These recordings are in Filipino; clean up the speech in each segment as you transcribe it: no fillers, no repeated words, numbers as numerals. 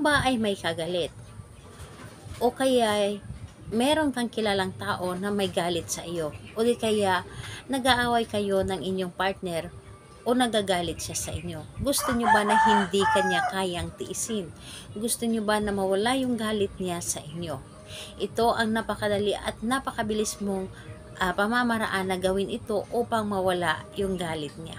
ba ay may kagalit? O kaya meron kang kilalang tao na may galit sa iyo? O di kaya nag-aaway kayo ng inyong partner o nagagalit siya sa inyo? Gusto nyo ba na hindi kanya kayang tiisin? Gusto nyo ba na mawala yung galit niya sa inyo? Ito ang napakadali at napakabilis mong pamamaraan na gawin ito upang mawala yung galit niya.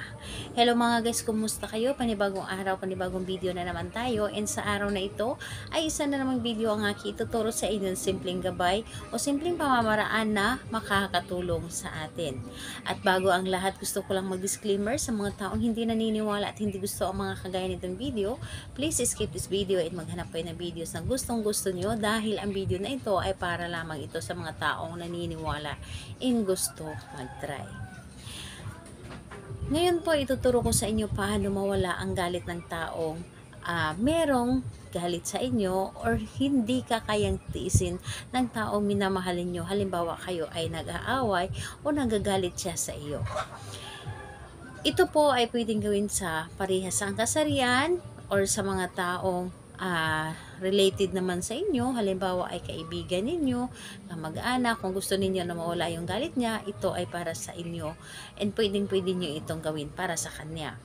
Hello mga guys, kumusta kayo? Panibagong araw, panibagong video na naman tayo, and sa araw na ito ay isa na namang video ang aking ituturo sa inyo, simpleng gabay o simpleng pamamaraan na makakatulong sa atin. At bago ang lahat, gusto ko lang mag-disclaimer sa mga taong hindi naniniwala at hindi gusto ang mga kagaya nitong video. Please skip this video at maghanap kayo ng videos na gustong gusto nyo, dahil ang video na ito ay para lamang ito sa mga taong naniniwala in gusto mag-try. Ngayon po, ituturo ko sa inyo paano mawala ang galit ng taong merong galit sa inyo or hindi ka kayang tiisin ng taong minamahalin nyo. Halimbawa, kayo ay nag-aaway o nagagalit siya sa iyo. Ito po ay pwedeng gawin sa parehas ang kasarian or sa mga taong related naman sa inyo. Halimbawa ay kaibigan ninyo, kamag-anak. Kung gusto ninyo na mawala yung galit niya, ito ay para sa inyo, and pwede nyo itong gawin para sa kanya.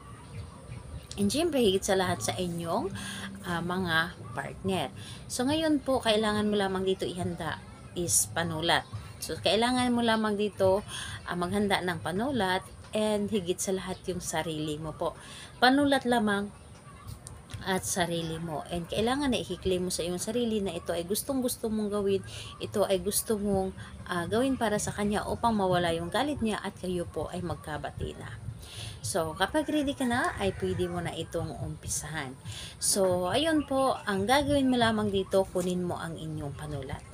And syempre, higit sa lahat sa inyong mga partner. So ngayon po, kailangan mo lamang dito ihanda is panulat. So kailangan mo lamang dito maghanda ng panulat, and higit sa lahat yung sarili mo po. Panulat lamang at sarili mo, and kailangan na i-claim mo sa iyong sarili na ito ay gustong-gusto mong gawin, ito ay gusto mong gawin para sa kanya upang mawala yung galit niya at kayo po ay magkabati na. So kapag ready ka na, ay pwede mo na itong umpisahan. So ayun po, ang gagawin mo lamang dito, kunin mo ang inyong panulat.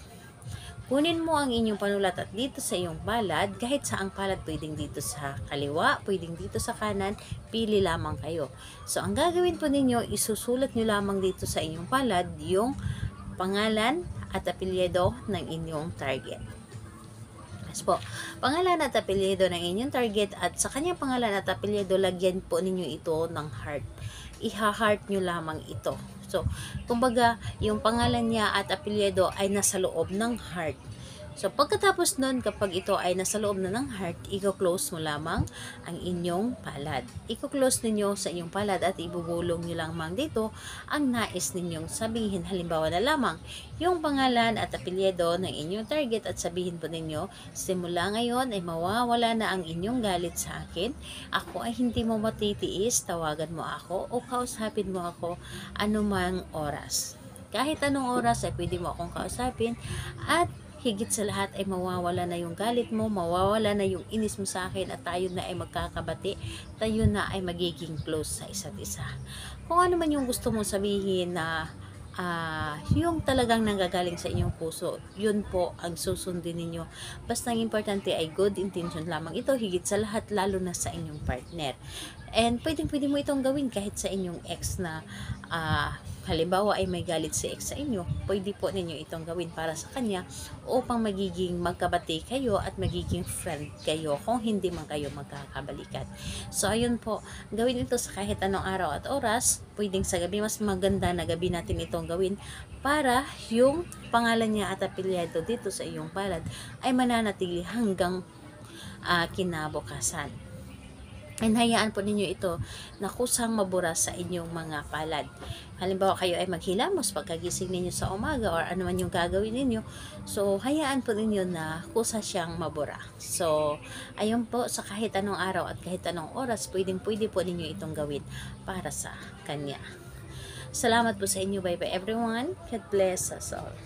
Kunin mo ang inyong panulat at dito sa iyong palad, kahit saang palad, pwedeng dito sa kaliwa, pwedeng dito sa kanan, pili lamang kayo. So, ang gagawin po ninyo, isusulat nyo lamang dito sa inyong palad yung pangalan at apelyido ng inyong target. Yes po, pangalan at apelyido ng inyong target, at sa kanyang pangalan at apelyido, lagyan po ninyo ito ng heart. Iha-heart nyo lamang ito. So, kumbaga, yung pangalan niya at apelyido ay nasa loob ng heart. So, pagkatapos nun, kapag ito ay nasa loob na ng heart, i-close mo lamang ang inyong palad. I-close ninyo sa inyong palad at ibubulong nyo lamang dito ang nais ninyong sabihin. Halimbawa na lamang, yung pangalan at apelyido ng inyong target, at sabihin po ninyo, simula ngayon ay mawawala na ang inyong galit sa akin. Ako ay hindi mo matitiis, tawagan mo ako o kausapin mo ako anumang oras. Kahit anong oras ay pwede mo akong kausapin, at higit sa lahat ay mawawala na yung galit mo, mawawala na yung inis mo sa akin, at tayo na ay magkakabati, tayo na ay magiging close sa isa't isa. Kung ano man yung gusto mong sabihin na yung talagang nanggagaling sa inyong puso, yun po ang susundin ninyo. Basta ang importante ay good intention lamang ito, higit sa lahat, lalo na sa inyong partner. And pwede mo itong gawin kahit sa inyong ex na halimbawa ay may galit si ex sa inyo, pwede po ninyo itong gawin para sa kanya upang magiging magkabati kayo at magiging friend kayo kung hindi man kayo magkakabalikan. So ayun po, gawin ito sa kahit anong araw at oras. Pwedeng sa gabi, mas maganda na gabi natin itong gawin para yung pangalan niya at apelyido dito sa iyong palad ay mananatili hanggang kinabukasan. And hayaan po ninyo ito na kusang mabura sa inyong mga palad. Halimbawa, kayo ay maghilamos pagkagising ninyo sa umaga or ano man yung gagawin ninyo. So, hayaan po ninyo na kusa siyang mabura. So, ayun po, sa kahit anong araw at kahit anong oras, pwede po ninyo itong gawin para sa kanya. Salamat po sa inyo. Bye bye everyone. God bless us all.